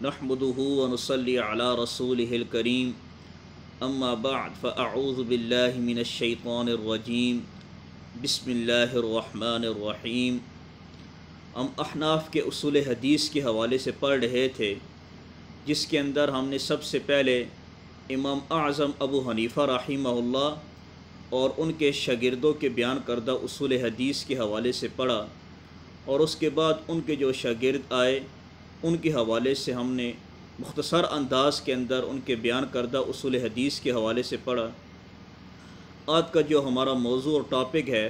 نحمده ونصلي على رسوله الكريم اما بعد فاعوذ بالله من الشیطان الرجیم بسم اللہ الرحمن الرحیم۔ ہم احناف کے اصول حدیث کے حوالے سے پڑھ رہے تھے، جس کے اندر ہم نے سب سے پہلے امام اعظم ابو حنیفہ رحمہ اللہ اور ان کے شاگردوں کے بیان کردہ اصول حدیث کے حوالے سے پڑھا، اور اس کے بعد ان کے جو شاگرد آئے ان کے حوالے سے ہم نے مختصر انداز کے اندر ان کے بیان کردہ اصول حدیث کے حوالے سے پڑھا۔ آج کا جو ہمارا موضوع اور ٹاپک ہے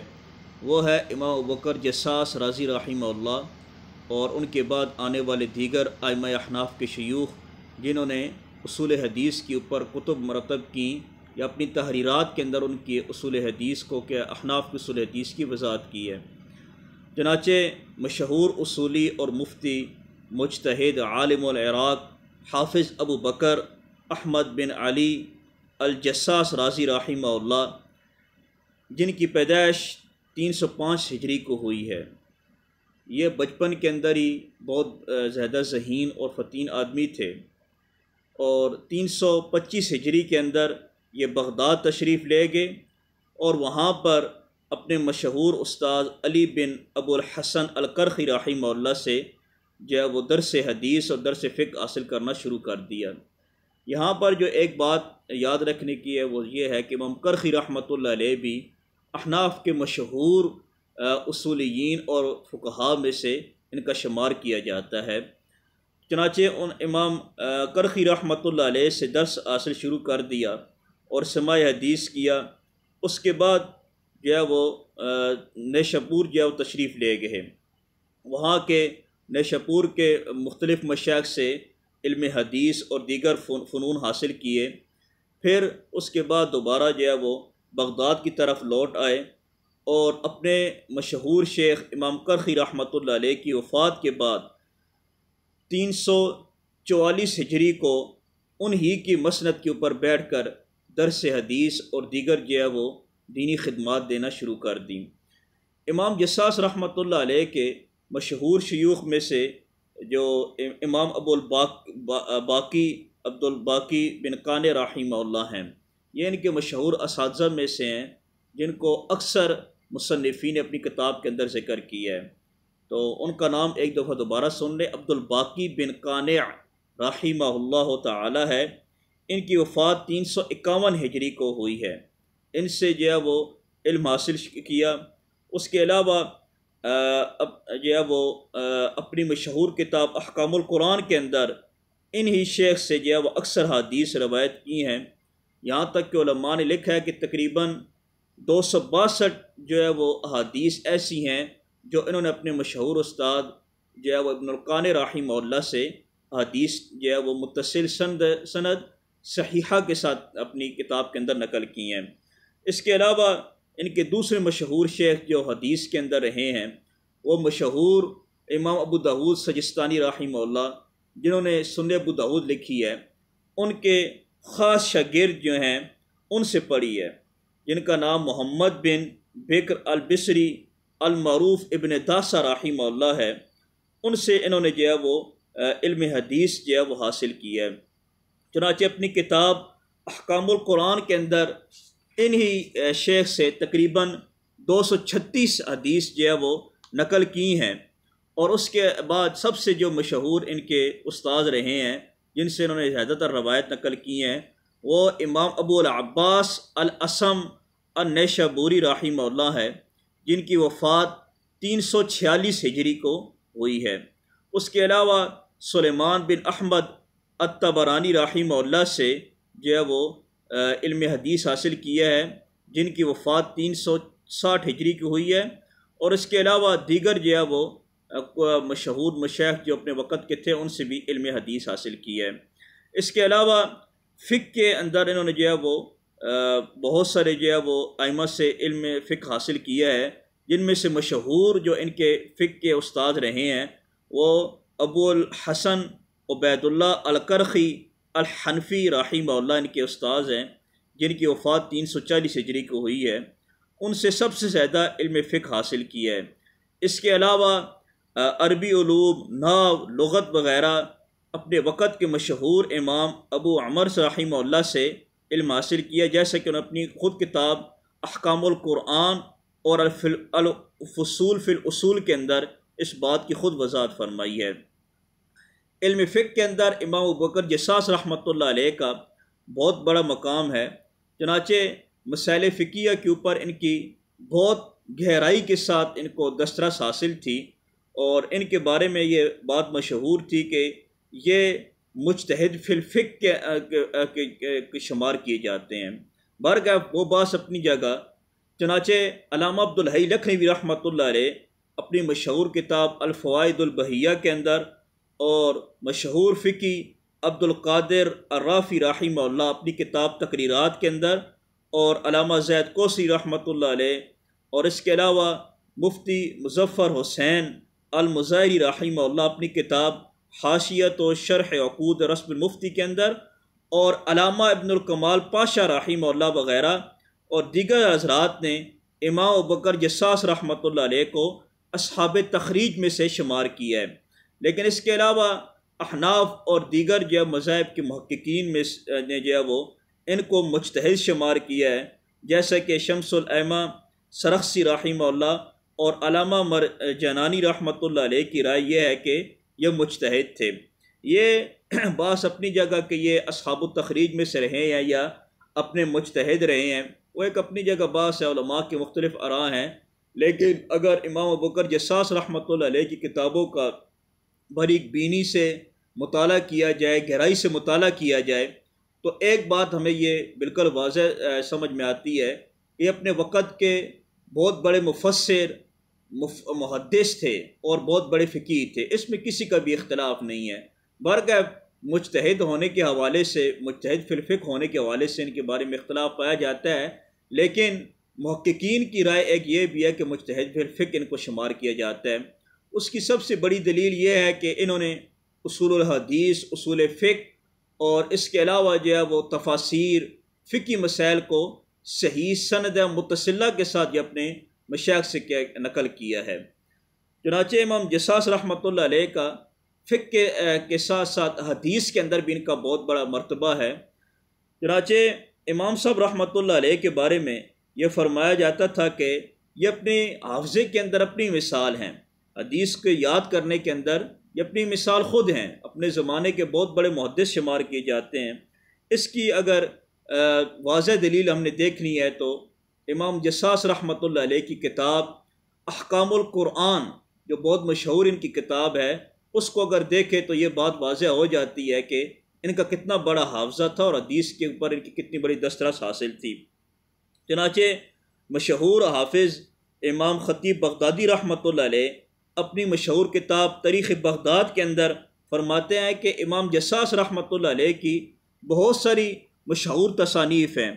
وہ ہے امام ابوبکر جصاص رازی رحمہ اللہ اور ان کے بعد آنے والے دیگر ائمہ احناف کے شیوخ جنہوں نے اصول حدیث کے اوپر کتب مرتب کی یا اپنی تحریرات کے اندر ان کی اصول حدیث کو کہ احناف کی اصول حدیث کی وضاحت کی ہے۔ چنانچہ مشہور اصولی اور مفتی مجتہد عالم العراق حافظ ابو بکر احمد بن علی الجصاص رازی رحمہ اللہ، جن کی پیدائش 305 ہجری کو ہوئی ہے، یہ بچپن کے اندر ہی بہت زیادہ ذہین اور فطین آدمی تھے، اور 325 ہجری کے اندر یہ بغداد تشریف لے گئے اور وہاں پر اپنے مشہور استاد علی بن ابو الحسن الکرخی رحمہ اللہ سے جو ہے وہ درس حدیث اور درس فقہ حاصل کرنا شروع کر دیا۔ یہاں پر جو ایک بات یاد رکھنے کی ہے وہ یہ ہے کہ امام کرخی رحمۃ اللہ علیہ بھی احناف کے مشہور اصولیین اور فقہاء میں سے ان کا شمار کیا جاتا ہے۔ چنانچہ ان امام کرخی رحمۃ اللہ علیہ سے درس حاصل شروع کر دیا اور سماع حدیث کیا۔ اس کے بعد جو ہے وہ نیشاپور جو ہے وہ تشریف لے گئے، وہاں کے نیشاپور کے مختلف مشائخ سے علم حدیث اور دیگر فنون حاصل کیے۔ پھر اس کے بعد دوبارہ جو ہے وہ بغداد کی طرف لوٹ آئے اور اپنے مشہور شیخ امام کرخی رحمۃ اللہ علیہ کی وفات کے بعد 344 ہجری کو انہی کی مسند کے اوپر بیٹھ کر درس حدیث اور دیگر جو ہے وہ دینی خدمات دینا شروع کر دیں۔ امام جصاص رحمۃ اللہ علیہ کے مشہور شیوخ میں سے جو امام ابو الباقی عبد الباقی بن قانع رحمہ اللہ ہیں، یہ ان کے مشہور اساتذہ میں سے ہیں جن کو اکثر مصنفین نے اپنی کتاب کے اندر ذکر کیا ہے، تو ان کا نام ایک دفعہ دوبارہ سن لیں۔ عبد الباقی بن قانع رحمہ اللہ تعالی ہے، ان کی وفات 351 ہجری کو ہوئی ہے۔ ان سے جو ہے وہ علم حاصل کیا۔ اس کے علاوہ جو ہے وہ اپنی مشہور کتاب احکام القرآن کے اندر انہی شیخ سے جو ہے وہ اکثر حدیث روایت کی ہیں، یہاں تک کہ علماء نے لکھا ہے کہ تقریباً 262 جو ہے وہ احادیث ایسی ہیں جو انہوں نے اپنے مشہور استاد جو ہے وہ ابن القانع رحمہ اللہ سے حدیث جو ہے وہ متصل سند صحیحہ کے ساتھ اپنی کتاب کے اندر نقل کی ہیں۔ اس کے علاوہ ان کے دوسرے مشہور شیخ جو حدیث کے اندر رہے ہیں وہ مشہور امام ابو داود سجستانی رحمہ اللہ، جنہوں نے سنن ابو داود لکھی ہے، ان کے خاص شاگرد جو ہیں ان سے پڑھی ہے، جن کا نام محمد بن بکر البصری المعروف ابن داسہ رحمہ اللہ ہے۔ ان سے انہوں نے جو ہے وہ علم حدیث جو ہے وہ حاصل کی ہے۔ چنانچہ اپنی کتاب احکام القرآن کے اندر انہی شیخ سے تقریباً 236 حدیث جو ہے وہ نقل کی ہیں، اور اس کے بعد سب سے جو مشہور ان کے استاد رہے ہیں جن سے انہوں نے زیادہ تر روایت نقل کی ہیں وہ امام ابو العباس الاسم النیشابوری رحمہ اللہ ہے، جن کی وفات 346 ہجری کو ہوئی ہے۔ اس کے علاوہ سلیمان بن احمد الطبرانی رحمہ اللہ سے جو ہے وہ علم حدیث حاصل کیا ہے، جن کی وفات 360 ہجری کی ہوئی ہے، اور اس کے علاوہ دیگر جو ہے وہ مشہور مشائخ جو اپنے وقت کے تھے ان سے بھی علم حدیث حاصل کیا ہے۔ اس کے علاوہ فقہ کے اندر انہوں نے جو ہے وہ بہت سارے جو ہے وہ ائمہ سے علم فقہ حاصل کیا ہے، جن میں سے مشہور جو ان کے فقہ کے استاد رہے ہیں وہ ابو الحسن عبید اللہ الکرخی الحنفی رحمہ اللہ ان کے استاذ ہیں، جن کی وفات 340 ہجری کو ہوئی ہے۔ ان سے سب سے زیادہ علم فقہ حاصل کیا ہے۔ اس کے علاوہ عربی علوم، نحو، لغت وغیرہ اپنے وقت کے مشہور امام ابو عمر رحمہ اللہ سے علم حاصل کیا، جیسا کہ انہوں نے اپنی خود کتاب احکام القرآن اور الفصول فی الاصول کے اندر اس بات کی خود وضاحت فرمائی ہے۔ علم فقہ کے اندر امام ابوبکر جصاص رحمۃ اللہ علیہ کا بہت بڑا مقام ہے، چنانچہ مسائل فقہیہ کے اوپر ان کی بہت گہرائی کے ساتھ ان کو دسترس حاصل تھی، اور ان کے بارے میں یہ بات مشہور تھی کہ یہ مجتہد فی الفقہ کے شمار کیے جاتے ہیں۔ بہرکیف وہ بات اپنی جگہ، چنانچہ علامہ عبدالحی لکھنوی رحمۃ اللہ علیہ اپنی مشہور کتاب الفوائد البہیہ کے اندر، اور مشہور فقی عبد القادر الرافی رحمہ اللہ اپنی کتاب تقریرات کے اندر، اور علامہ زید کوسی رحمۃ اللہ علیہ، اور اس کے علاوہ مفتی مظفر حسین المظاہری رحمہ اللہ اپنی کتاب حاشیت و شرح عقود رسم المفتی کے اندر، اور علامہ ابن الکمال پاشا رحمہ اللہ وغیرہ اور دیگر حضرات نے امام ابوبکر جصاص رحمۃ اللہ علیہ کو اصحاب تخریج میں سے شمار کیا ہے۔ لیکن اس کے علاوہ احناف اور دیگر جو مذاہب کے محققین میں نے جو ہے وہ ان کو مجتہد شمار کیا ہے، جیسا کہ شمس الائمہ سرخسی رحمہ اللہ اور علامہ مرجانانی رحمۃ اللہ علیہ کی رائے یہ ہے کہ یہ مجتہد تھے۔ یہ بات اپنی جگہ کہ یہ اصحاب التخریج میں سے رہے ہیں یا اپنے مجتہد رہے ہیں، وہ ایک اپنی جگہ بات ہے، علماء کے مختلف آراء ہیں، لیکن اگر امام ابوبکر جصاص رحمۃ اللہ علیہ کی کتابوں کا باریک بینی سے مطالعہ کیا جائے، گہرائی سے مطالعہ کیا جائے، تو ایک بات ہمیں یہ بالکل واضح سمجھ میں آتی ہے کہ اپنے وقت کے بہت بڑے مفسر محدث تھے اور بہت بڑے فقیہ تھے، اس میں کسی کا بھی اختلاف نہیں ہے۔ بہرکیف مجتہد ہونے کے حوالے سے، مجتہد فی الفقہ ہونے کے حوالے سے ان کے بارے میں اختلاف پایا جاتا ہے، لیکن محققین کی رائے ایک یہ بھی ہے کہ مجتہد فی الفقہ ان کو شمار کیا جاتا ہے۔ اس کی سب سے بڑی دلیل یہ ہے کہ انہوں نے اصول الحدیث، اصول فقہ اور اس کے علاوہ جو ہے وہ تفاسیر، فقہی مسائل کو صحیح سند متصلہ کے ساتھ یہ اپنے مشائخ سے نقل کیا ہے۔ چنانچہ امام جصاص رحمۃ اللہ علیہ کا فقہ کے ساتھ ساتھ حدیث کے اندر بھی ان کا بہت بڑا مرتبہ ہے۔ چنانچہ امام صاحب رحمۃ اللہ علیہ کے بارے میں یہ فرمایا جاتا تھا کہ یہ اپنے حافظے کے اندر اپنی مثال ہیں، حدیث کو یاد کرنے کے اندر یہ اپنی مثال خود ہیں، اپنے زمانے کے بہت بڑے محدث شمار کیے جاتے ہیں۔ اس کی اگر واضح دلیل ہم نے دیکھنی ہے تو امام جصاص رحمۃ اللہ علیہ کی کتاب احکام القرآن جو بہت مشہور ان کی کتاب ہے، اس کو اگر دیکھیں تو یہ بات واضح ہو جاتی ہے کہ ان کا کتنا بڑا حافظہ تھا اور حدیث کے اوپر ان کی کتنی بڑی دسترس حاصل تھی۔ چنانچہ مشہور حافظ امام خطیب بغدادی رحمۃ اللہ علیہ اپنی مشہور کتاب تاریخ بغداد کے اندر فرماتے ہیں کہ امام جصاص رحمۃ اللہ علیہ کی بہت ساری مشہور تصانیف ہیں،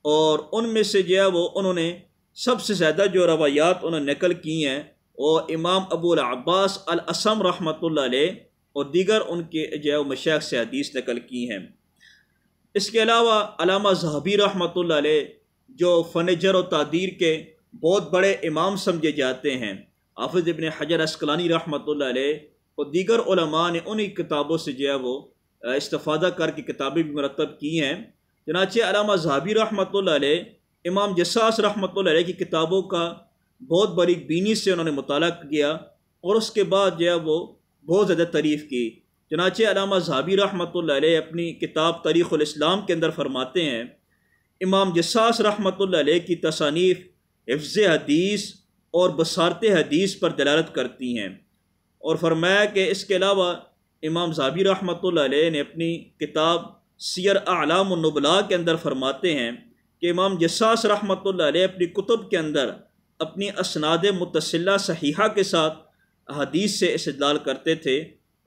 اور ان میں سے جو ہے وہ انہوں نے سب سے زیادہ جو روایات انہوں نے نقل کی ہیں وہ امام ابو العباس الاسم رحمۃ اللہ علیہ اور دیگر ان کے جو ہے وہ مشائخ سے حدیث نقل کی ہیں۔ اس کے علاوہ علامہ ذہبی رحمۃ اللہ علیہ جو فن جر و تعدیر کے بہت بڑے امام سمجھے جاتے ہیں، حافظ ابن حجر عسقلانی رحمۃ اللہ علیہ اور دیگر علماء نے انہی کتابوں سے جو ہے وہ استفادہ کر کے کتابیں بھی مرتب کی ہیں۔ چنانچہ علامہ ذہبی رحمۃ اللہ علیہ امام جصاص رحمۃ اللہ علیہ کی کتابوں کا بہت باریک بینی سے انہوں نے مطالعہ کیا اور اس کے بعد جو ہے وہ بہت زیادہ تعریف کی۔ چنانچہ علامہ ذہبی رحمۃ اللہ علیہ اپنی کتاب تاریخ الاسلام کے اندر فرماتے ہیں امام جصاص رحمۃ اللہ علیہ کی تصانیف حفظ حدیث اور بصارت حدیث پر دلالت کرتی ہیں، اور فرمایا کہ اس کے علاوہ امام ذہبی رحمۃ اللہ علیہ نے اپنی کتاب سیر اعلام النبلاء کے اندر فرماتے ہیں کہ امام جصاص رحمۃ اللہ علیہ اپنی کتب کے اندر اپنی اسناد متصلہ صحیحہ کے ساتھ حدیث سے استدلال کرتے تھے،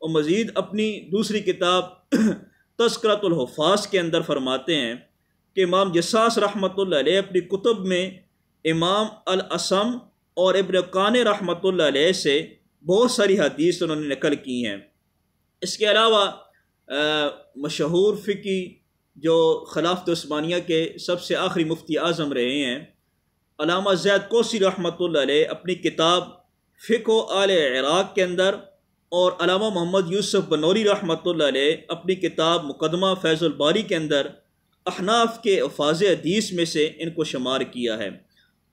اور مزید اپنی دوسری کتاب تذکرۃ الحفاظ کے اندر فرماتے ہیں کہ امام جصاص رحمۃ اللہ علیہ اپنی کتب میں امام الاسم اور ابن قانی رحمۃ اللہ علیہ سے بہت ساری حدیث انہوں نے نقل کی ہیں۔ اس کے علاوہ مشہور فقی جو خلافت عثمانیہ کے سب سے آخری مفتی اعظم رہے ہیں، علامہ زید کوسی رحمۃ اللہ علیہ اپنی کتاب فقہ آل عراق کے اندر اور علامہ محمد یوسف بنوری رحمۃ اللہ علیہ اپنی کتاب مقدمہ فیض الباری کے اندر احناف کے الفاظ حدیث میں سے ان کو شمار کیا ہے،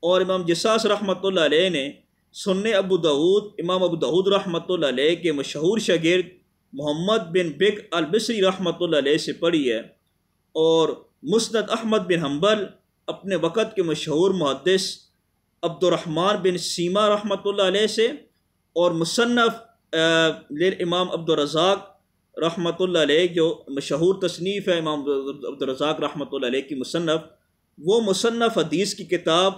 اور امام جصاص رحمۃ اللہ علیہ نے سنن ابو داود امام ابو داود رحمۃ اللہ علیہ کے مشہور شاگرد محمد بن بک البصری رحمۃ اللہ علیہ سے پڑھی ہے، اور مسند احمد بن حنبل اپنے وقت کے مشہور محدث عبد الرحمن بن سیما رحمۃ اللہ علیہ سے، اور مصنف امام عبد الرزاق رحمۃ اللہ علیہ جو مشہور تصنیف ہے امام عبد الرزاق رحمۃ اللہ علیہ کی مصنف، وہ مصنف حدیث کی کتاب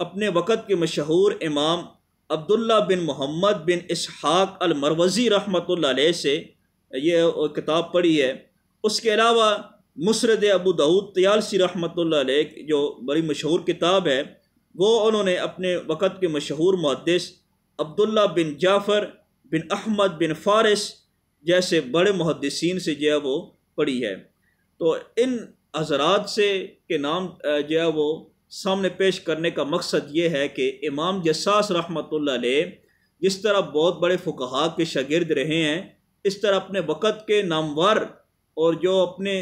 اپنے وقت کے مشہور امام عبداللہ بن محمد بن اسحاق المروزی رحمۃ اللہ علیہ سے یہ کتاب پڑھی ہے۔ اس کے علاوہ مسرد ابو داود طیالسی رحمۃ اللہ علیہ جو بڑی مشہور کتاب ہے، وہ انہوں نے اپنے وقت کے مشہور محدث عبداللہ بن جعفر بن احمد بن فارس جیسے بڑے محدثین سے جو ہے وہ پڑھی ہے۔ تو ان حضرات سے کے نام جو ہے وہ سامنے پیش کرنے کا مقصد یہ ہے کہ امام جصاص رحمۃ اللہ علیہ جس طرح بہت بڑے فقہاء کے شاگرد رہے ہیں، اس طرح اپنے وقت کے نامور اور جو اپنے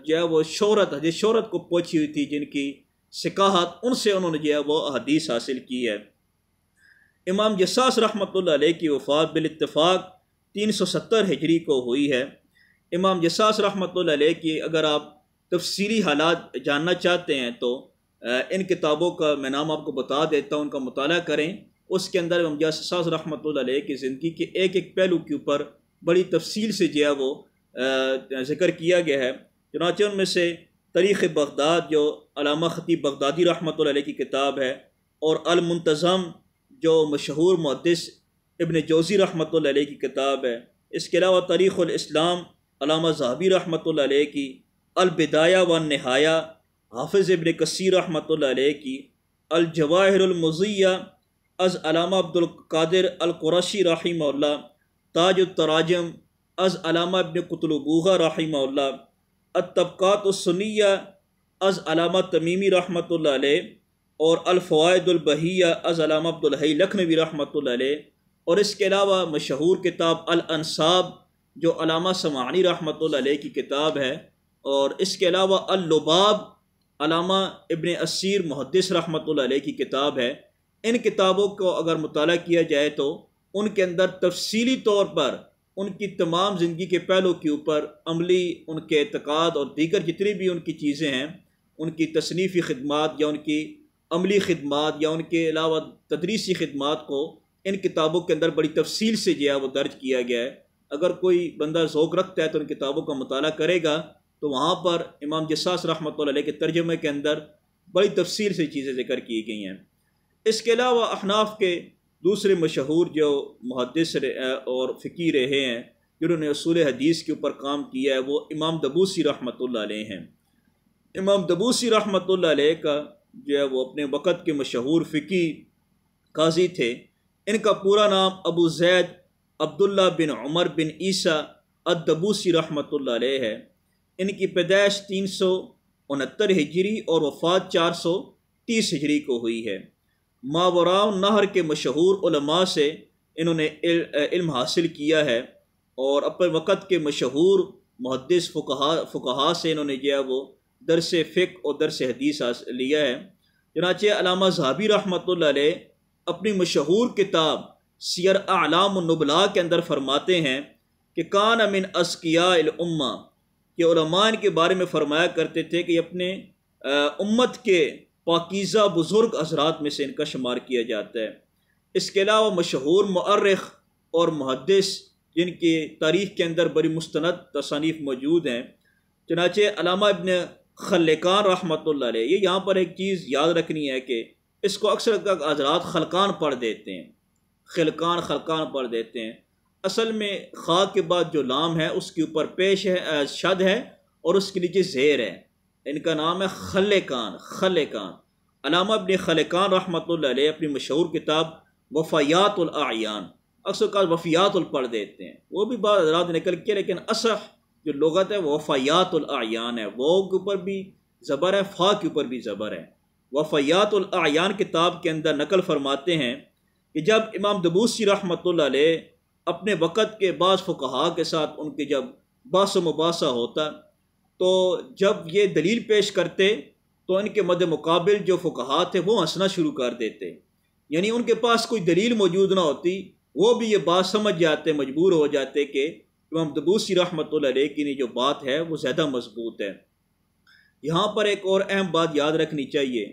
جو ہے وہ شہرت کو پہنچی ہوئی تھی، جن کی ثقاہت، ان سے انہوں نے جو ہے وہ حدیث حاصل کی ہے۔ امام جصاص رحمۃ اللہ علیہ کی وفات بالاتفاق 370 ہجری کو ہوئی ہے۔ امام جصاص رحمۃ اللہ علیہ کی اگر آپ تفصیلی حالات جاننا چاہتے ہیں تو ان کتابوں کا میں نام آپ کو بتا دیتا ہوں، ان کا مطالعہ کریں۔ اس کے اندر امام جصاص رحمۃ اللہ علیہ کی زندگی کے ایک ایک پہلو کے اوپر بڑی تفصیل سے جو ہے وہ ذکر کیا گیا ہے۔ چنانچہ ان میں سے تاریخ بغداد جو علامہ خطیب بغدادی رحمۃ اللہ علیہ کی کتاب ہے، اور المنتظم جو مشہور محدث ابن جوزی رحمۃ اللہ علیہ کی کتاب ہے۔ اس کے علاوہ تاریخ الاسلام علامہ ذہبی رحمۃ اللہ علیہ کی، البدایہ والنہایہ حافظ ابن کثیر رحمۃ اللہ علیہ کی، الجواہر المضیہ از علامہ عبد القادر القرشی رحمہ اللہ، تاج التراجم از علامہ ابن قطلبوغہ رحمہ اللہ، الطبقات السنیہ از علامہ تمیمی رحمۃ اللہ علیہ، اور الفوائد البہیہ از علامہ عبد الحی لکھنوی رحمۃ اللہ علیہ، اور اس کے علاوہ مشہور کتاب الانصاب جو علامہ سمعانی رحمۃ اللہ علیہ کی کتاب ہے، اور اس کے علاوہ اللباب علامہ ابن اسیر محدث رحمۃ اللہ علیہ کی کتاب ہے۔ ان کتابوں کو اگر مطالعہ کیا جائے تو ان کے اندر تفصیلی طور پر ان کی تمام زندگی کے پہلو کے اوپر عملی ان کے اعتقاد اور دیگر جتنی بھی ان کی چیزیں ہیں، ان کی تصنیفی خدمات یا ان کی عملی خدمات یا ان کے علاوہ تدریسی خدمات کو ان کتابوں کے اندر بڑی تفصیل سے جو ہے وہ درج کیا گیا ہے۔ اگر کوئی بندہ ذوق رکھتا ہے تو ان کتابوں کا مطالعہ کرے گا تو وہاں پر امام جصاص رحمۃ اللہ علیہ کے ترجمے کے اندر بڑی تفصیل سے چیزیں ذکر کی گئی ہیں۔ اس کے علاوہ احناف کے دوسرے مشہور جو محدث اور فقی رہے ہیں جنہوں نے اصول حدیث کے اوپر کام کیا ہے، وہ امام دبوسی رحمۃ اللہ علیہ ہیں۔ امام دبوسی رحمۃ اللہ علیہ کا جو ہے وہ اپنے وقت کے مشہور فقی قاضی تھے۔ ان کا پورا نام ابو زید عبداللہ بن عمر بن عیسیٰ الدبوسی رحمۃ اللہ علیہ ہے۔ ان کی پیدائش 369 ہجری اور وفات 430 ہجری کو ہوئی ہے۔ ماوراء النہر کے مشہور علماء سے انہوں نے علم حاصل کیا ہے، اور اپنے وقت کے مشہور محدث فقہاء سے انہوں نے جو ہے وہ درس فقہ اور درس حدیث لیا ہے۔ چنانچہ علامہ ذہبی رحمۃ اللہ علیہ اپنی مشہور کتاب سیر اعلام النبلاء کے اندر فرماتے ہیں کہ کان من اذکیاء الامہ، کہ علماء ان کے بارے میں فرمایا کرتے تھے کہ اپنے امت کے پاکیزہ بزرگ حضرات میں سے ان کا شمار کیا جاتا ہے۔ اس کے علاوہ مشہور مؤرخ اور محدث جن کی تاریخ کے اندر بڑی مستند تصانیف موجود ہیں، چنانچہ علامہ ابن خلقان رحمۃ اللہ علیہ۔ یہ یہاں پر ایک چیز یاد رکھنی ہے کہ اس کو اکثر حضرات خلقان پڑھ دیتے ہیں، خلقان پڑھ دیتے ہیں۔ اصل میں خا کے بعد جو لام ہے اس کے اوپر پیش ہے شد ہے اور اس کے نیچے زیر ہے، ان کا نام ہے خلقان۔ علامہ ابن خلقان رحمۃ اللہ علیہ اپنی مشہور کتاب وفیات الاعیان، اکثر وفیات پڑھ دیتے ہیں، وہ بھی بعض حضرات نکل کے، لیکن اصح جو لغت ہے وہ وفیات الاعیان ہے، واو کے اوپر بھی زبر ہے، فا کے اوپر بھی زبر ہے۔ وفیات الاعیان کتاب کے اندر نقل فرماتے ہیں کہ جب امام دبوسی رحمۃ اللہ علیہ اپنے وقت کے بعض فقہا کے ساتھ ان کے جب بحث و مباحثہ ہوتا تو جب یہ دلیل پیش کرتے تو ان کے مد مقابل جو فقہا تھے وہ ہنسنا شروع کر دیتے، یعنی ان کے پاس کوئی دلیل موجود نہ ہوتی، وہ بھی یہ بات سمجھ جاتے، مجبور ہو جاتے کہ امام طبوسی رحمۃ اللہ علیہ کی جو بات ہے وہ زیادہ مضبوط ہے۔ یہاں پر ایک اور اہم بات یاد رکھنی چاہیے،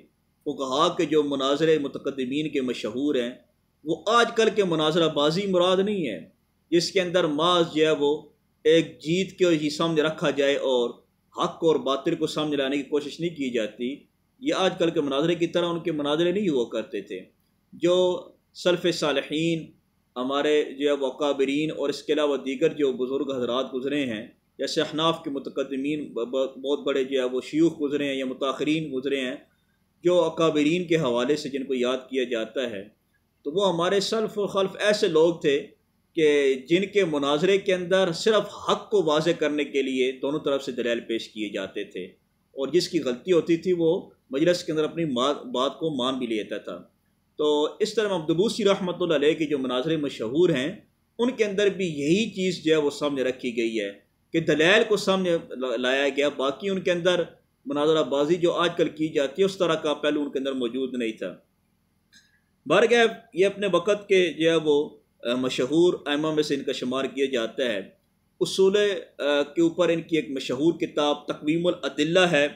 فقہا کے جو مناظرے متقدمین کے مشہور ہیں وہ آج کل کے مناظرہ بازی مراد نہیں ہے، جس کے اندر محض جو ہے وہ ایک جیت کے ہی سامنے رکھا جائے اور حق اور باطل کو سامنے لانے کی کوشش نہیں کی جاتی۔ یہ آج کل کے مناظرے کی طرح ان کے مناظرے نہیں ہوا کرتے تھے۔ جو سلف صالحین ہمارے جو ہے وہ اکابرین اور اس کے علاوہ دیگر جو بزرگ حضرات گزرے ہیں، جیسے احناف کے متقدمین بہت بڑے جو ہے وہ شیوخ گزرے ہیں یا متاخرین گزرے ہیں، جو اکابرین کے حوالے سے جن کو یاد کیا جاتا ہے، تو وہ ہمارے سلف و خلف ایسے لوگ تھے کہ جن کے مناظرے کے اندر صرف حق کو واضح کرنے کے لیے دونوں طرف سے دلائل پیش کیے جاتے تھے، اور جس کی غلطی ہوتی تھی وہ مجلس کے اندر اپنی بات کو مان بھی لیتا تھا۔ تو اس طرح امام طبوسی رحمۃ اللہ علیہ کے جو مناظرے مشہور ہیں ان کے اندر بھی یہی چیز جو ہے وہ سامنے رکھی گئی ہے کہ دلائل کو سامنے لایا گیا، باقی ان کے اندر مناظرہ بازی جو آج کل کی جاتی ہے اس طرح کا پہلو ان کے اندر موجود نہیں تھا۔ بہرکیف یہ اپنے وقت کے جو ہے وہ مشہور ائمہ میں سے ان کا شمار کیا جاتا ہے۔ اصول کے اوپر ان کی ایک مشہور کتاب تقویم الادلہ ہے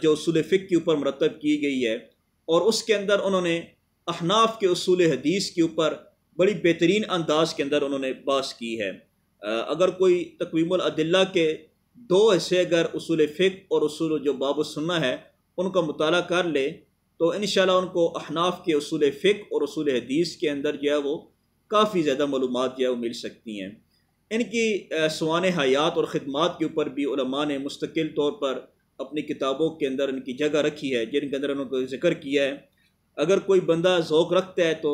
جو اصول فقہ کے اوپر مرتب کی گئی ہے، اور اس کے اندر انہوں نے احناف کے اصول حدیث کے اوپر بڑی بہترین انداز کے اندر انہوں نے بحث کی ہے۔ اگر کوئی تقویم الادلہ کے دو حصے اگر اصول فقہ اور اصول جو باب السنہ ہے ان کا مطالعہ کر لے تو انشاءاللہ ان کو احناف کے اصول فقہ اور اصول حدیث کے اندر جو ہے وہ کافی زیادہ معلومات جو ہے وہ مل سکتی ہیں۔ ان کی سوانح حیات اور خدمات کے اوپر بھی علماء نے مستقل طور پر اپنی کتابوں کے اندر ان کی جگہ رکھی ہے، جن کے اندر انہوں نے ذکر کیا ہے۔ اگر کوئی بندہ ذوق رکھتا ہے تو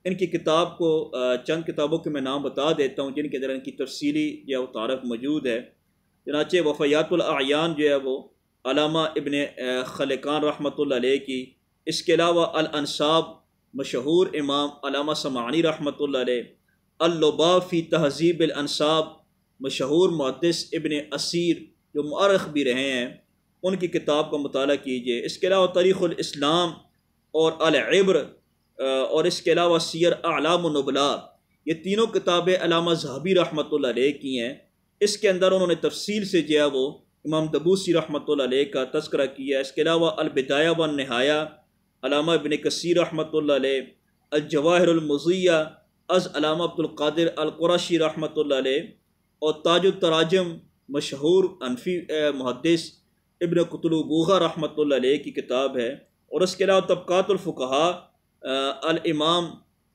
ان کی کتاب کو چند کتابوں کے میں نام بتا دیتا ہوں جن کے اندر ان کی تفصیلی جو تعارف موجود ہے۔ چنانچہ وفیات الاعیان جو ہے وہ علامہ ابن خلقان رحمۃ اللہ علیہ کی، اس کے علاوہ الانصاب مشہور امام علامہ سمعانی رحمۃ اللہ علیہ، اللباب فی تہذیب الانصاب مشہور محدث ابن اسیر جو مؤرخ بھی رہے ہیں، ان کی کتاب کا مطالعہ کیجیے۔ اس کے علاوہ تاریخ الاسلام اور العبر اور اس کے علاوہ سیر اعلام النبلاء، یہ تینوں کتابیں علامہ ذہبی رحمۃ اللہ علیہ کی ہیں۔ اس کے اندر انہوں نے تفصیل سے جو ہے وہ امام طبوسی رحمۃ اللہ علیہ کا تذکرہ کیا ہے۔ اس کے علاوہ البدایہ والنہایہ علامہ ابن کثیر رحمۃ اللہ علیہ، الجواہر المضیہ از علامہ عبد القادر القرشی رحمۃ اللہ علیہ، اور تاج التراجم مشہور حنفی محدث ابن قتلبوغہ رحمۃ اللہ علیہ کی کتاب ہے، اور اس کے علاوہ طبقات الفقہاء الامام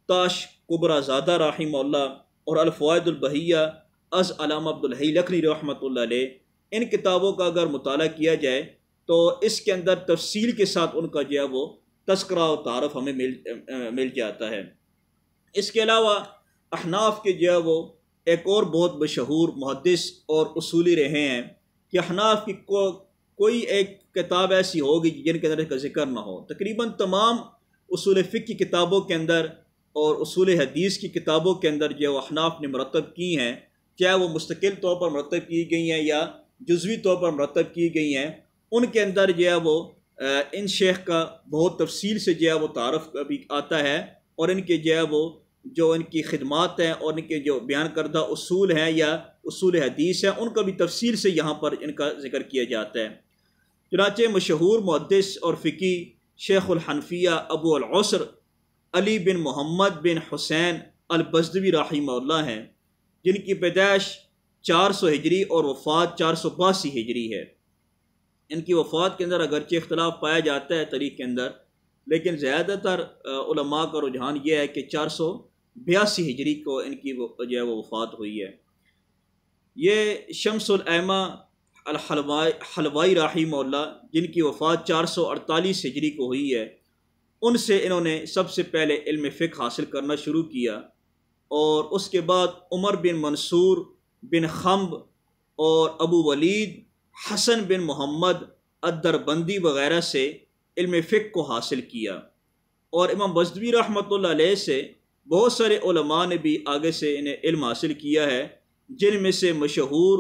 تاش کبرا زادہ رحمہ اللہ، اور الفوائد البہیہ از علامہ عبد الحی لکھنوی رحمۃ اللہ علیہ۔ ان کتابوں کا اگر مطالعہ کیا جائے تو اس کے اندر تفصیل کے ساتھ ان کا جو ہے وہ تذکرہ و تعارف ہمیں مل جاتا ہے۔ اس کے علاوہ احناف کے جو ہے وہ ایک اور بہت مشہور محدث اور اصولی رہے ہیں کہ احناف کی کوئی ایک کتاب ایسی ہوگی جن کے اندر اس کا ذکر نہ ہو۔ تقریباً تمام اصول فقہ کی کتابوں کے اندر اور اصول حدیث کی کتابوں کے اندر جو احناف نے مرتب کی ہیں، چاہے وہ مستقل طور پر مرتب کی گئی ہیں یا جزوی طور پر مرتب کی گئی ہیں، ان کے اندر جو ہے وہ ان شیخ کا بہت تفصیل سے جو ہے وہ تعارف بھی آتا ہے، اور ان کے جو ہے وہ جو ان کی خدمات ہیں اور ان کے جو بیان کردہ اصول ہیں یا اصول حدیث ہیں ان کا بھی تفصیل سے یہاں پر ان کا ذکر کیا جاتا ہے۔ چنانچہ مشہور محدث اور فقی شیخ الحنفیہ ابو العسر علی بن محمد بن حسین البزدوی رحمہ اللہ ہیں، جن کی پیدائش 400 ہجری اور وفات 482 ہجری ہے۔ ان کی وفات کے اندر اگرچہ اختلاف پایا جاتا ہے تاریخ کے اندر، لیکن زیادہ تر علماء کا رجحان یہ ہے کہ 482 ہجری کو ان کی جو ہے وہ وفات ہوئی ہے۔ یہ شمس الائمہ الحلوائی رحمہ اللہ، جن کی وفات 448 ہجری کو ہوئی ہے، ان سے انہوں نے سب سے پہلے علم فقہ حاصل کرنا شروع کیا، اور اس کے بعد عمر بن منصور بن خمب اور ابو ولید حسن بن محمد الدربندی وغیرہ سے علم فقہ کو حاصل کیا، اور امام بزدوی رحمۃ اللہ علیہ سے بہت سارے علماء نے بھی آگے سے انہیں علم حاصل کیا ہے، جن میں سے مشہور